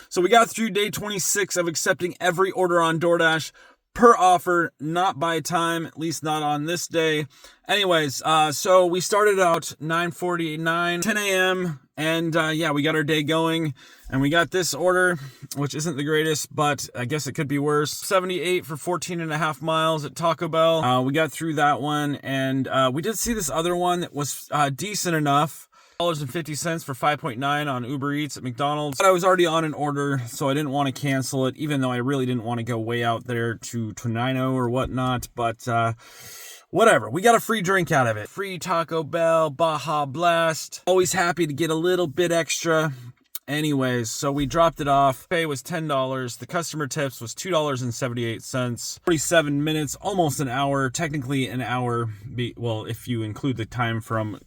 So we got through day 26 of accepting every order on DoorDash per offer, not by time, at least not on this day. Anyways, so we started out 9:49, 10 a.m. And we got our day going, and we got this order, which isn't the greatest, but I guess it could be worse. 78 for 14 and a half miles at Taco Bell. We got through that one, and we did see this other one that was decent enough. $50 for 5.9 on Uber Eats at McDonald's. But I was already on an order, so I didn't want to cancel it, even though I really didn't want to go way out there to Tonino or whatnot. But whatever, we got a free drink out of it. Free Taco Bell Baja Blast. Always happy to get a little bit extra. Anyways, so we dropped it off. Pay was $10. The customer tips was $2.78. 47 minutes, almost an hour. Technically an hour, well, if you include the time from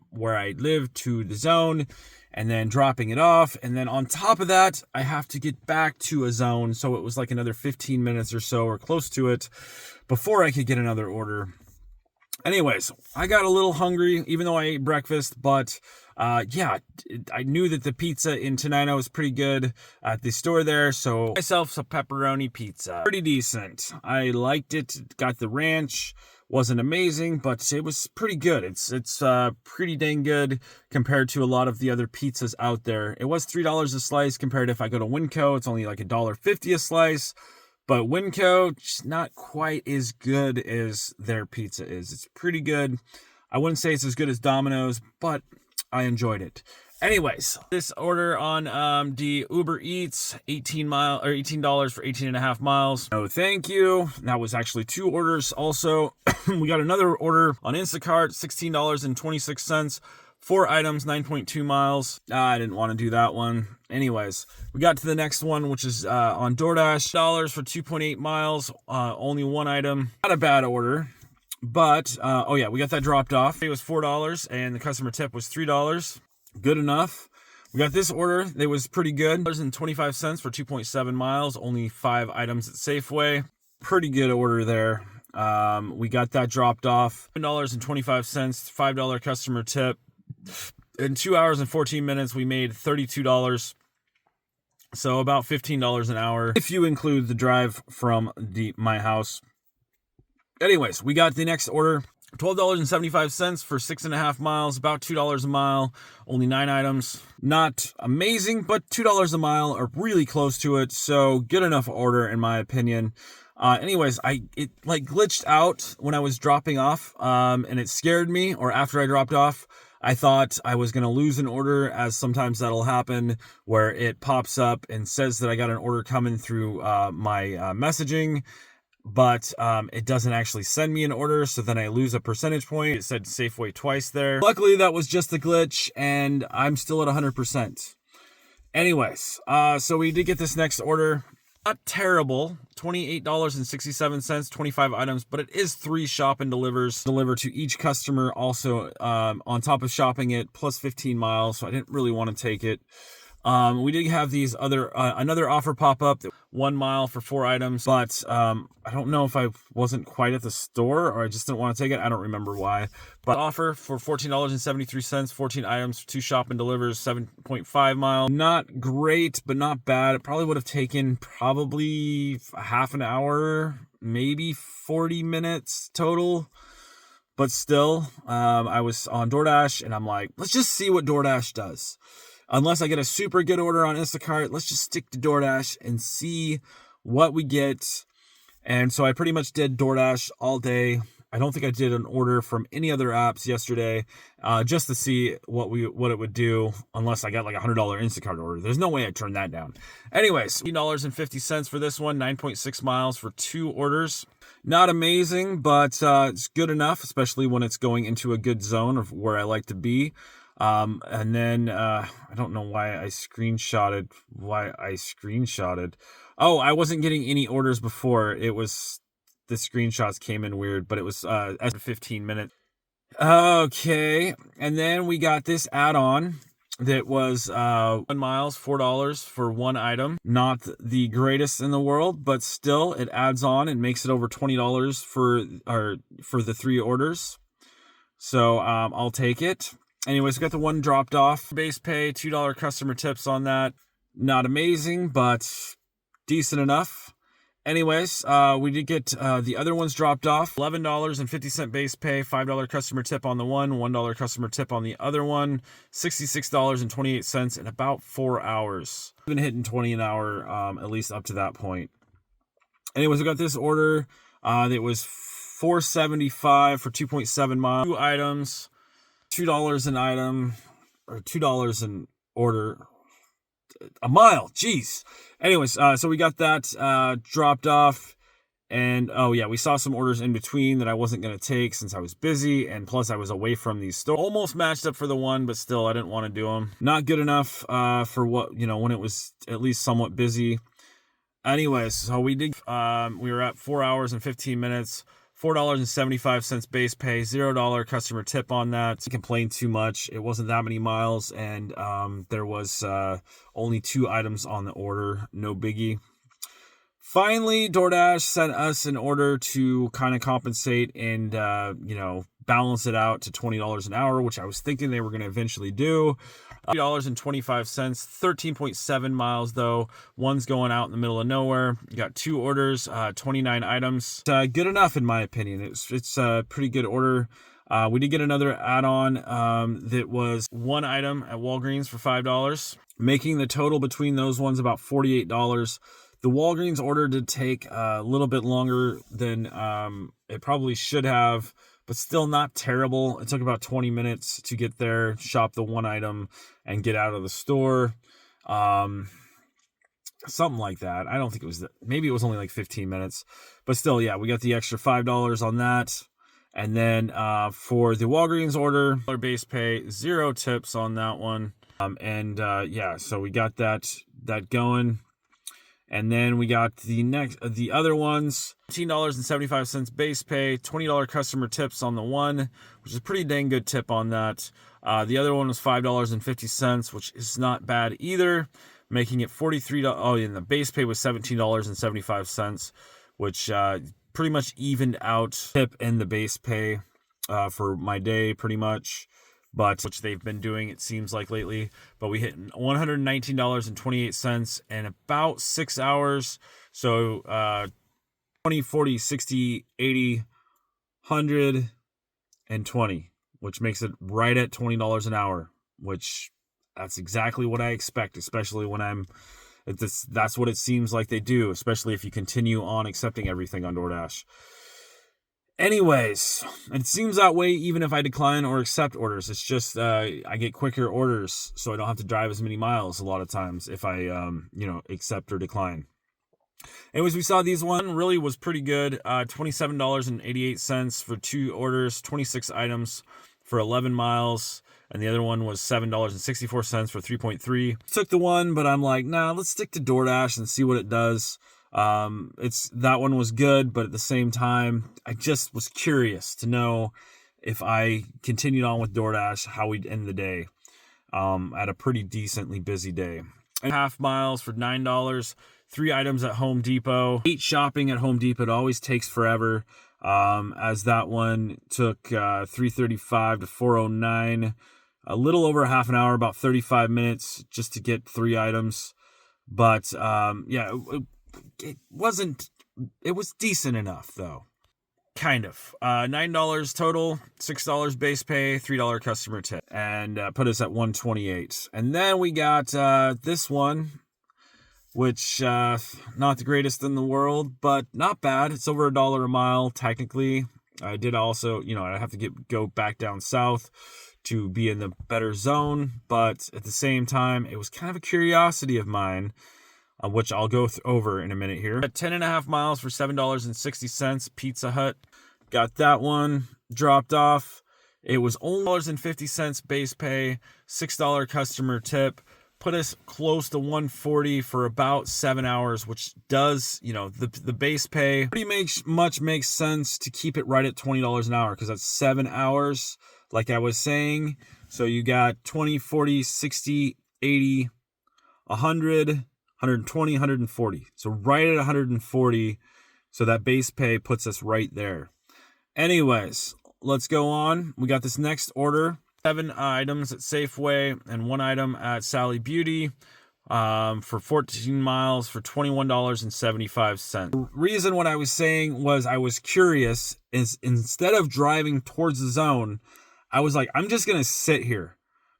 where I live to the zone, and then dropping it off. And then on top of that, I have to get back to a zone. So it was like another 15 minutes or so, or close to it, before I could get another order. Anyways, I got a little hungry, even though I ate breakfast, but I knew that the pizza in Tonino was pretty good at the store there, so myself some pepperoni pizza. Pretty decent. I liked it. Got the ranch. Wasn't amazing, but it was pretty good. It's pretty dang good compared to a lot of the other pizzas out there. It was $3 a slice compared to if I go to Winco, it's only like $1.50 a slice. But Winco, just not quite as good as their pizza is. It's pretty good. I wouldn't say it's as good as Domino's, but I enjoyed it. Anyways, this order on the Uber Eats, $18 for 18 and a half miles. No, thank you. That was actually 2 orders. Also, we got another order on Instacart, $16.26. 4 items, 9.2 miles. I didn't want to do that one. Anyways, we got to the next one, which is on DoorDash. $1 for 2.8 miles. Only 1 item. Not a bad order. But, we got that dropped off. It was $4, and the customer tip was $3. Good enough. We got this order. It was pretty good. $1.25 for 2.7 miles. Only 5 items at Safeway. Pretty good order there. We got that dropped off. $7.25, $5 customer tip. In 2 hours and 14 minutes, we made $32. So about $15 an hour, if you include the drive from my house. Anyways, we got the next order. $12.75 for 6.5 miles, about $2 a mile, only 9 items. Not amazing, but $2 a mile are really close to it. So good enough order, in my opinion. Anyways, it glitched out when I was dropping off, and it scared me, or after I dropped off. I thought I was going to lose an order, as sometimes that'll happen, where it pops up and says that I got an order coming through my messaging, but it doesn't actually send me an order, so then I lose a percentage point. It said Safeway twice there. Luckily, that was just a glitch, and I'm still at 100%. Anyways, so we did get this next order. Not terrible, $28.67, 25 items, but it is 3 shop and delivers. Deliver to each customer also on top of shopping it, plus 15 miles, so I didn't really want to take it. We did have these another offer pop up, 1 mile for 4 items, but I don't know if I wasn't quite at the store or I just didn't want to take it. I don't remember why. But offer for $14.73, 14 items, 2 shop and delivers, 7.5 miles. Not great, but not bad. It probably would have taken probably half an hour, maybe 40 minutes total. But still, I was on DoorDash and I'm like, let's just see what DoorDash does. Unless I get a super good order on Instacart, let's just stick to DoorDash and see what we get. And so I pretty much did DoorDash all day. I don't think I did an order from any other apps yesterday, just to see what it would do, unless I got like a $100 Instacart order. There's no way I'd turn that down. Anyways, $8.50 for this one, 9.6 miles for 2 orders. Not amazing, but it's good enough, especially when it's going into a good zone of where I like to be. And then, I don't know why I screenshotted. Oh, I wasn't getting any orders before. It was, the screenshots came in weird, but it was, as 15 minutes. Okay. And then we got this add-on that was, 1 miles, $4 for 1 item. Not the greatest in the world, but still it adds on and makes it over $20 for the 3 orders. So, I'll take it. Anyways, we got the one dropped off. Base pay, $2 customer tips on that. Not amazing, but decent enough. Anyways, we did get the other ones dropped off. $11.50 base pay, $5 customer tip on the one, $1 customer tip on the other one, $66.28 in about 4 hours. Been hitting 20 an hour, at least up to that point. Anyways, we got this order. It was $4.75 for 2.7 miles. 2 items, $2 an item, or $2 an order. A mile, jeez. Anyways, so we got that dropped off, and oh yeah, we saw some orders in between that I wasn't going to take since I was busy, and plus I was away from these stores. Almost matched up for the one, but still I didn't want to do them. Not good enough for what, when it was at least somewhat busy. Anyways, so we were at 4 hours and 15 minutes. $4.75 base pay, $0 customer tip on that. I complained too much. It wasn't that many miles, and there was only 2 items on the order. No biggie. Finally, DoorDash sent us an order to kind of compensate and, balance it out to $20 an hour, which I was thinking they were going to eventually do. $3.25, 13.7 miles though. One's going out in the middle of nowhere. You got 2 orders, 29 items. Good enough in my opinion. It's a pretty good order. We did get another add-on that was 1 item at Walgreens for $5, making the total between those ones about $48. The Walgreens order did take a little bit longer than it probably should have, but still not terrible. It took about 20 minutes to get there, shop the 1 item, and get out of the store. Something like that. I don't think it was, maybe it was only like 15 minutes. But still, yeah, we got the extra $5 on that. And then for the Walgreens order, base pay, 0 tips on that one. Yeah, so we got that going. And then we got the other ones, $18.75 base pay, $20 customer tips on the one, which is a pretty dang good tip on that. The other one was $5.50, which is not bad either, making it $43. Oh, and the base pay was $17.75, which pretty much evened out tip and the base pay for my day pretty much. But which they've been doing, it seems like lately. But we hit $119.28 in about 6 hours. So 20, 40, 60, 80, 120, which makes it right at $20 an hour, which that's exactly what I expect, especially when that's what it seems like they do, especially if you continue on accepting everything on DoorDash. Anyways, it seems that way even if I decline or accept orders. It's just I get quicker orders, so I don't have to drive as many miles a lot of times if I accept or decline. Anyways, we saw these one really was pretty good. $27.88 for 2 orders, 26 items for 11 miles. And the other one was $7.64 for 3.3. Took the one, but I'm like, nah, let's stick to DoorDash and see what it does. That one was good, but at the same time, I just was curious to know if I continued on with DoorDash, how we'd end the day, at a pretty decently busy day. 1.5 miles for $9, 3 items at Home Depot. 8 shopping at Home Depot. It always takes forever. As that one took, 3:35 to 4:09, a little over half an hour, about 35 minutes just to get 3 items. But, yeah, it was decent enough though. Kind of. $9 total, $6 base pay, $3 customer tip, and put us at $128. And then we got this one, which not the greatest in the world, but not bad. It's over $1 a mile technically. I did also, I have to go back down south to be in the better zone, but at the same time, it was kind of a curiosity of mine, which I'll go over in a minute here. 10.5 miles for $7.60, Pizza Hut. Got that one dropped off. It was only $1.50 base pay, $6 customer tip. Put us close to $140 for about 7 hours, which does, the base pay pretty much makes sense to keep it right at $20 an hour because that's 7 hours, like I was saying. So you got 20, 40, 60, 80, 100, 120, 140. So right at 140. So that base pay puts us right there. Anyways, let's go on. We got this next order. 7 items at Safeway and 1 item at Sally Beauty. for 14 miles for $21.75. The reason what I was saying was I was curious is instead of driving towards the zone, I was like, I'm just going to sit here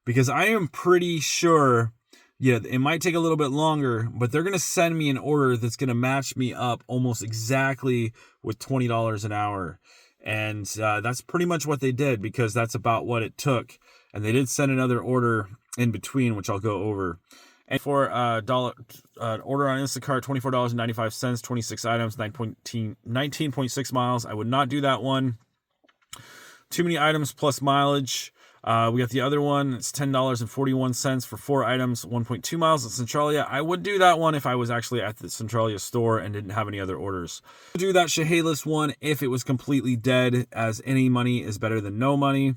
because I am pretty sure, yeah, it might take a little bit longer, but they're going to send me an order that's going to match me up almost exactly with $20 an hour. And that's pretty much what they did because that's about what it took. And they did send another order in between, which I'll go over. And for order on Instacart, $24.95, 26 items, 19.6 miles. I would not do that one. Too many items plus mileage. We got the other one. It's $10.41 for 4 items, 1.2 miles at Centralia. I would do that one if I was actually at the Centralia store and didn't have any other orders. I would do that Chehalis one if it was completely dead, as any money is better than no money.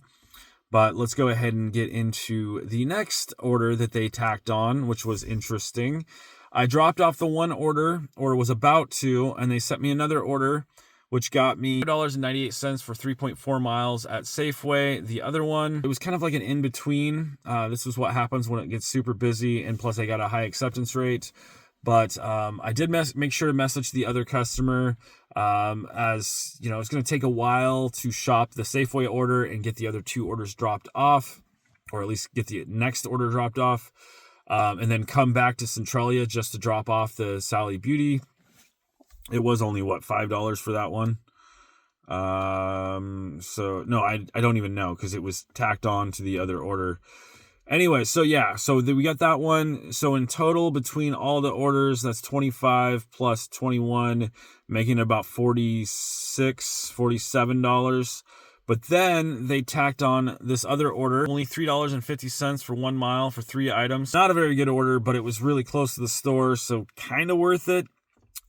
But let's go ahead and get into the next order that they tacked on, which was interesting. I dropped off the one order, or was about to, and they sent me another order, which got me $2.98 for 3.4 miles at Safeway. The other one, it was kind of like an in-between. This is what happens when it gets super busy, and plus I got a high acceptance rate. But I did make sure to message the other customer, as you know, it's going to take a while to shop the Safeway order and get the other 2 orders dropped off, or at least get the next order dropped off, and then come back to Centralia just to drop off the Sally Beauty. It was only, what, $5 for that one? So, no, I don't even know because it was tacked on to the other order. Anyway, so yeah, so we got that one. So in total, between all the orders, that's 25 plus 21, making it about $46, $47. But then they tacked on this other order, only $3.50 for 1 mile for 3 items. Not a very good order, but it was really close to the store, so kind of worth it.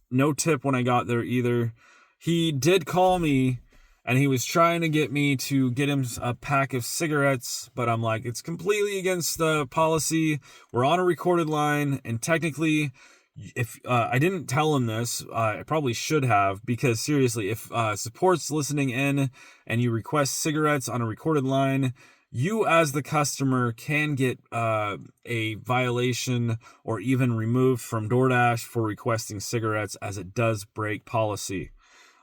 No tip when I got there either. He did call me, and he was trying to get me to get him a pack of cigarettes, but I'm like, it's completely against the policy. We're on a recorded line, and technically, if I didn't tell him this, I probably should have, because seriously, if support's listening in and you request cigarettes on a recorded line, you as the customer can get a violation or even removed from DoorDash for requesting cigarettes, as it does break policy.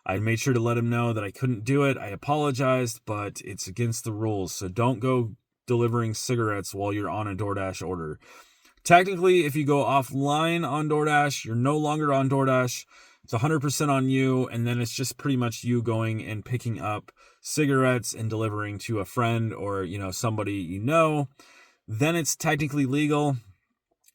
I made sure to let him know that I couldn't do it. I apologized, but it's against the rules. So don't go delivering cigarettes while you're on a DoorDash order. Technically, if you go offline on DoorDash, you're no longer on DoorDash. It's 100% on you, and then it's just pretty much you going and picking up cigarettes and delivering to a friend or, you know, somebody you know. Then it's technically legal,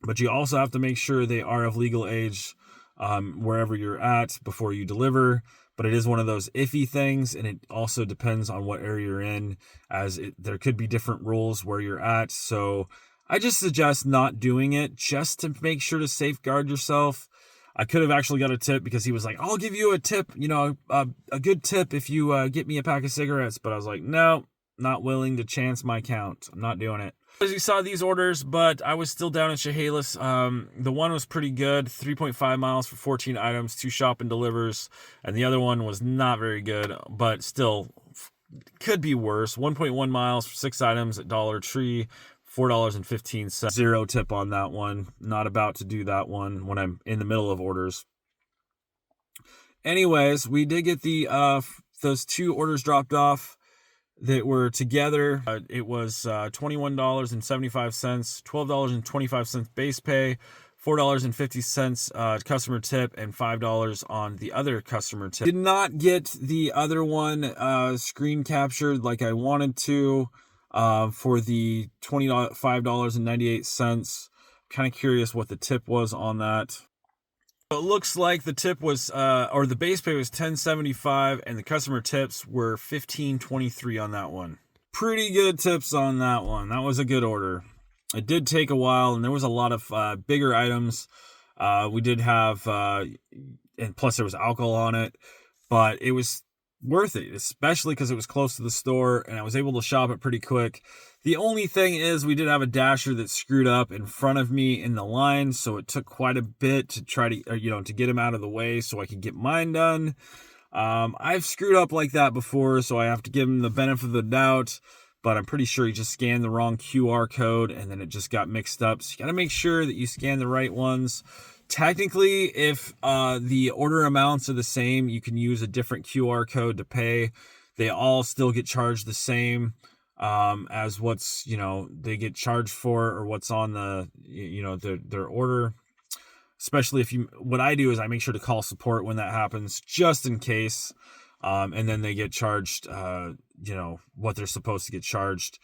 but you also have to make sure they are of legal age wherever you're at before you deliver. But it is one of those iffy things, and it also depends on what area you're in, as there could be different rules where you're at. So I just suggest not doing it, just to make sure to safeguard yourself. I could have actually got a tip because he was like, I'll give you a tip, you know, a good tip if you get me a pack of cigarettes. But I was like, no, not willing to chance my count. I'm not doing it. As you saw these orders, but I was still down in Chehalis. The one was pretty good, 3.5 miles for 14 items, 2 shop and delivers. And the other one was not very good, but still could be worse. 1.1 miles for 6 items at Dollar Tree, $4.15. 0 tip on that one. Not about to do that one when I'm in the middle of orders. Anyways, we did get the those 2 orders dropped off that were together. It was $21.75, $12.25 base pay, $4.50 customer tip, and $5 on the other customer tip. Did not get the other one screen captured like I wanted to for the $25.98. Kind of curious what the tip was on that. It looks like the tip was, or the base pay was $10.75, and the customer tips were $15.23 on that one. Pretty good tips on that one. That was a good order. It did take a while, and there was a lot of bigger items. We did have, and plus there was alcohol on it, but it was worth it, especially because it was close to the store, and I was able to shop it pretty quick. The only thing is we did have a dasher that screwed up in front of me in the line, so it took quite a bit to try to, to get him out of the way so I could get mine done. I've screwed up like that before, so I have to give him the benefit of the doubt. but I'm pretty sure he just scanned the wrong QR code and then it just got mixed up. So you got to make sure that you scan the right ones. Technically, if the order amounts are the same, you can use a different QR code to pay. They all still get charged the same as what's, they get charged for, or what's on the, their order. Especially what I do is I make sure to call support when that happens, just in case. And then they get charged, what they're supposed to get charged.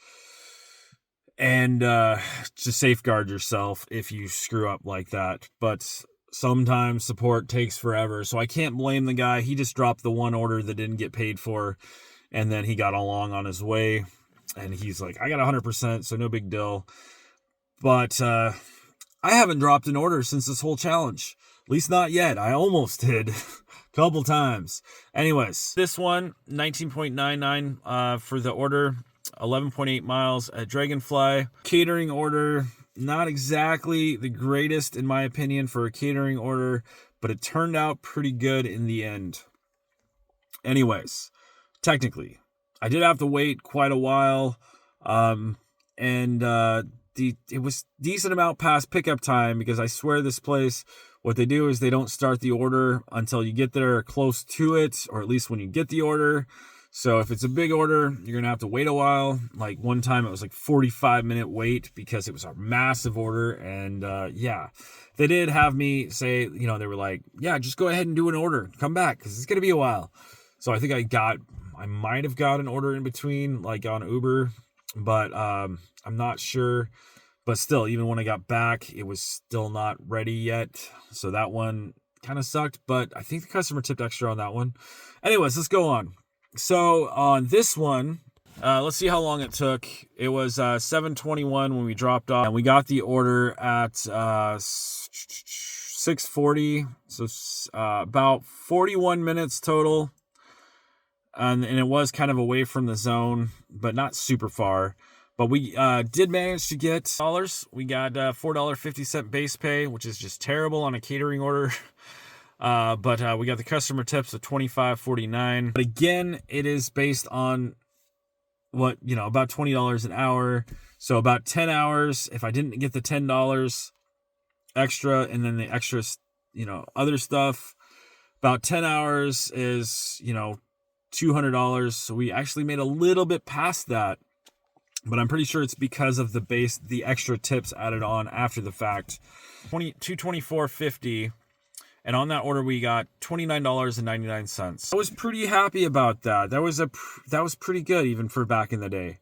And to safeguard yourself if you screw up like that. But sometimes support takes forever. So I can't blame the guy. He just dropped the one order that didn't get paid for. And then he got along on his way. And he's like, I got 100%, so no big deal. But I haven't dropped an order since this whole challenge. At least not yet. I almost did. Couple times. Anyways, this one, 19.99 for the order. 11.8 miles at Dragonfly. Catering order, not exactly the greatest in my opinion for a catering order, but it turned out pretty good in the end. Anyways, technically, I did have to wait quite a while, it was decent amount past pickup time, because I swear this place, what they do is they don't start the order until you get there close to it, or at least when you get the order. So if it's a big order, you're going to have to wait a while. Like one time it was like 45-minute wait because it was a massive order. And they did have me say, they were like, yeah, just go ahead and do an order. Come back because it's going to be a while. So I think I might have got an order in between, like on Uber, but I'm not sure. But still, even when I got back, it was still not ready yet. So that one kind of sucked, but I think the customer tipped extra on that one. Anyways, let's go on. So on this one, let's see how long it took. It was 7:21 when we dropped off, and we got the order at 6:40. So about 41 minutes total, and it was kind of away from the zone, but not super far. But we did manage to get dollars. We got $4.50 base pay, which is just terrible on a catering order. But we got the customer tips of $25.49. But again, it is based on about $20 an hour. So about 10 hours. If I didn't get the $10 extra and then the extra, other stuff, about 10 hours is, $200. So we actually made a little bit past that. But I'm pretty sure it's because of the extra tips added on after the fact. $224.50. And on that order, we got $29.99. I was pretty happy about that. That was pretty good, even for back in the day.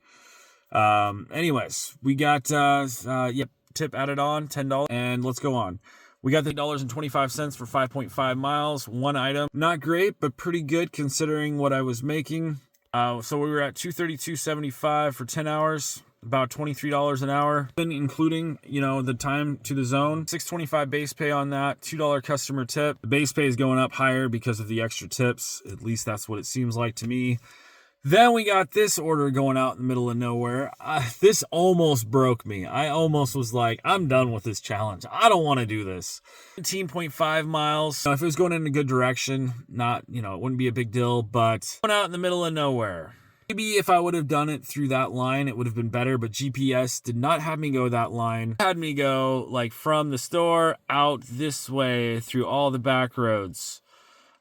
Anyways, we got tip added on, $10, and let's go on. We got the $8.25 for 5.5 miles, one item. Not great, but pretty good considering what I was making. So we were at $232.75 for 10 hours. About $23 an hour, including, the time to the zone. $6.25 base pay on that, $2 customer tip. The base pay is going up higher because of the extra tips. At least that's what it seems like to me. Then we got this order going out in the middle of nowhere. This almost broke me. I almost was like, I'm done with this challenge. I don't want to do this. 17.5 miles. If it was going in a good direction, it wouldn't be a big deal, but going out in the middle of nowhere. Maybe if I would have done it through that line, it would have been better, but GPS did not have me go that line. It had me go from the store out this way through all the back roads.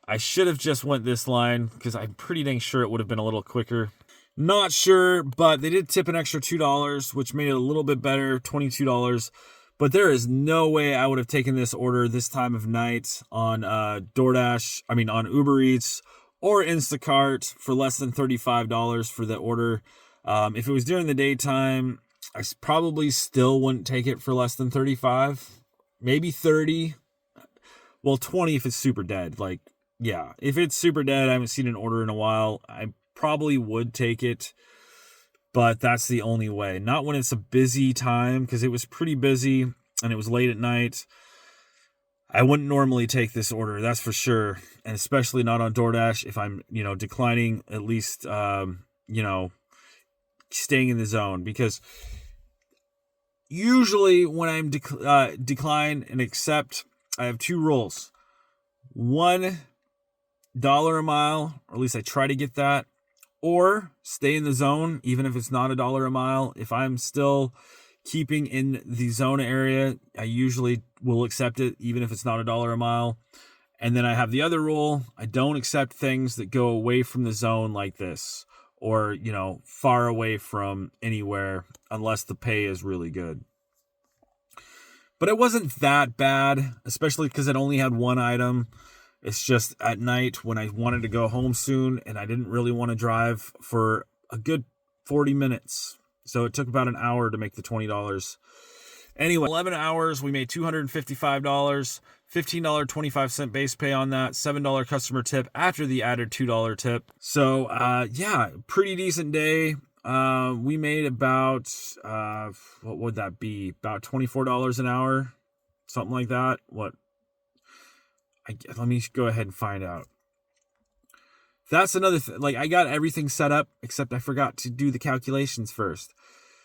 I should have just went this line because I'm pretty dang sure it would have been a little quicker. Not sure, but they did tip an extra $2, which made it a little bit better, $22. But there is no way I would have taken this order this time of night on on Uber Eats or Instacart for less than $35 for the order. If it was during the daytime, I probably still wouldn't take it for less than $35, maybe $30. Well, $20 if it's super dead. If it's super dead, I haven't seen an order in a while, I probably would take it. But that's the only way. Not when it's a busy time, because it was pretty busy and it was late at night. I wouldn't normally take this order, that's for sure. And especially not on DoorDash if I'm, declining, at least, staying in the zone. Because usually when I'm decline and accept, I have two rules. $1 a mile, or at least I try to get that, or stay in the zone, even if it's not $1 a mile. If I'm still keeping in the zone area, I usually will accept it, even if it's not $1 a mile. And then I have the other rule. I don't accept things that go away from the zone like this, or, you know, far away from anywhere, unless the pay is really good. But it wasn't that bad, especially because it only had one item. It's just at night when I wanted to go home soon and I didn't really want to drive for a good 40 minutes. So it took about an hour to make the $20. Anyway, 11 hours, we made $255, $15.25 base pay on that, $7 customer tip after the added $2 tip. So, yeah, pretty decent day. We made about, what would that be? About $24 an hour, something like that. Let me go ahead and find out. That's another thing. Like, I got everything set up, except I forgot to do the calculations first.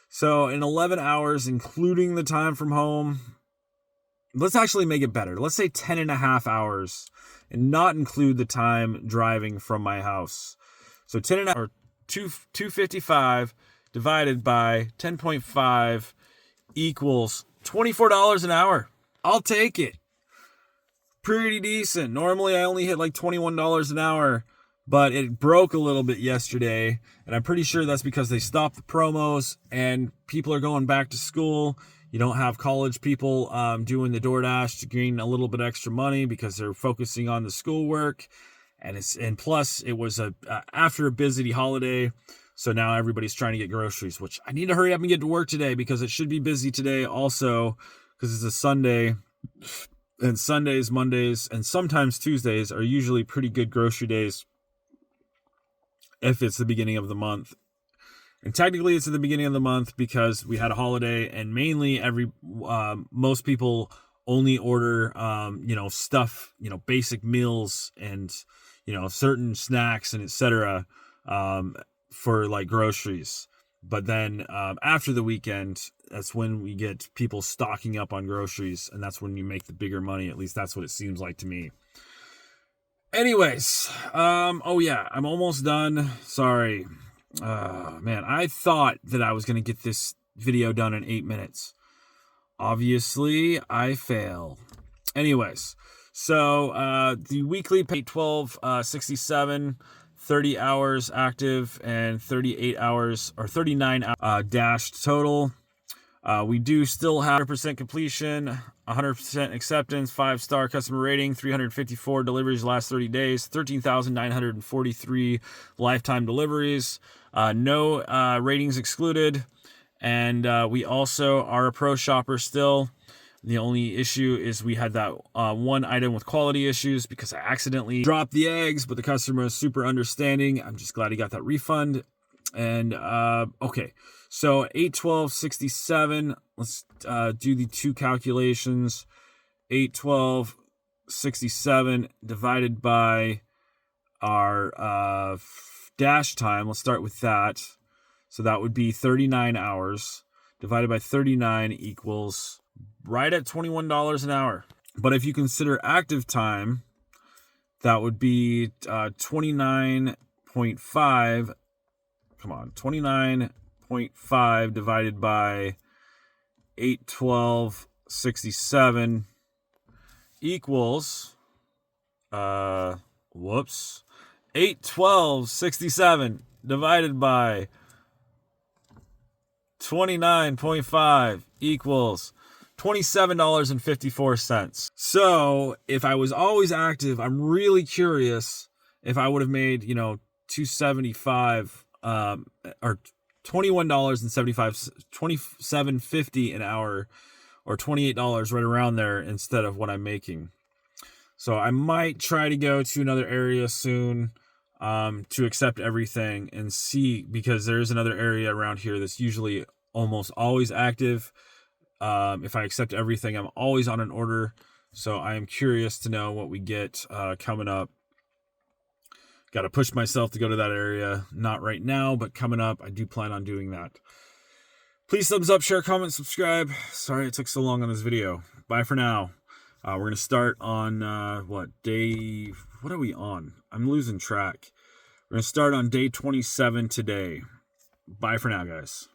So in 11 hours, including the time from home, let's actually make it better. Let's say 10 and a half hours and not include the time driving from my house. So 10 and a half, or 255 divided by 10.5 equals $24 an hour. I'll take it. Pretty decent. Normally I only hit like $21 an hour, but it broke a little bit yesterday, and I'm pretty sure that's because they stopped the promos and people are going back to school. You don't have college people doing the DoorDash to gain a little bit extra money because they're focusing on the schoolwork, and plus it was after a busy holiday, so now everybody's trying to get groceries, which I need to hurry up and get to work today because it should be busy today also because it's a Sunday. And Sundays, Mondays, and sometimes Tuesdays are usually pretty good grocery days if it's the beginning of the month. And technically it's at the beginning of the month because we had a holiday, and mainly most people only order, stuff, basic meals and, certain snacks and etc. For like groceries. But then after the weekend, that's when we get people stocking up on groceries, and that's when you make the bigger money. At least that's what it seems like to me. Anyways, I'm almost done. Sorry. Man, I thought that I was going to get this video done in 8 minutes. Obviously, I fail. Anyways, so the weekly pay $12.67, 30 hours active, and 38 hours or 39 dashed total. We do still have 100% completion, 100% acceptance, 5-star customer rating, 354 deliveries last 30 days, 13,943 lifetime deliveries, no ratings excluded, and we also are a pro shopper still. The only issue is we had that one item with quality issues because I accidentally dropped the eggs, but the customer is super understanding. I'm just glad he got that refund. And okay, so 812.67. Let's do the two calculations. 812.67 divided by our dash time. Let's start with that. So that would be 39 hours divided by 39 equals right at $21 an hour. But if you consider active time, that would be 29.5. Come on, 29.5 divided by 812.67 equals 812.67 divided by 29.5 equals $27.54. So if I was always active, I'm really curious if I would have made, $275 or $21.75, $27.50 an hour, or $28 right around there instead of what I'm making. So I might try to go to another area soon to accept everything and see, because there is another area around here that's usually almost always active. If I accept everything, I'm always on an order. So I am curious to know what we get coming up. Got to push myself to go to that area. Not right now, but coming up, I do plan on doing that. Please thumbs up, share, comment, subscribe. Sorry it took so long on this video. Bye for now. We're going to start on, what are we on? I'm losing track. We're going to start on day 27 today. Bye for now, guys.